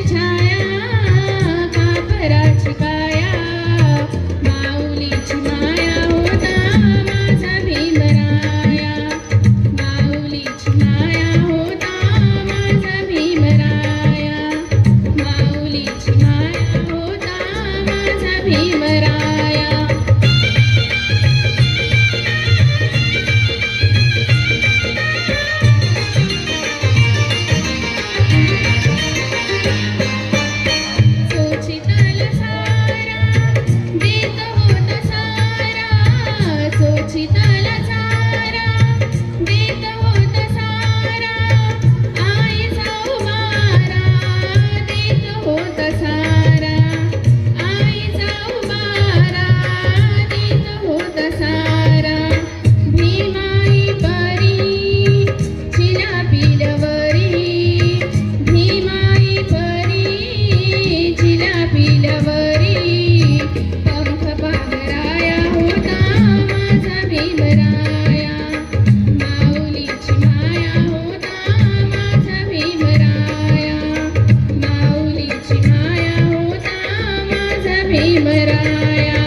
छाया कापराची काया माऊलीची माया होता माझा भीमराया माऊलीची माया होता माझा भीमराया माऊलीची माया होता माझा भीमराया सोचिताल सारा देत होता सारा सोचिताल सारा देत होता सारा आईचा उबारा देत होता सारा आईचा उबारा देत होता सारा भीमाई परी चिला पिलवरी भीमाई परी चिला पिलवरी पंख पांघराया होता माझा भीमराया माऊलीची माया होता माझा भीमराया माऊलीची माया होता माझा भीमराया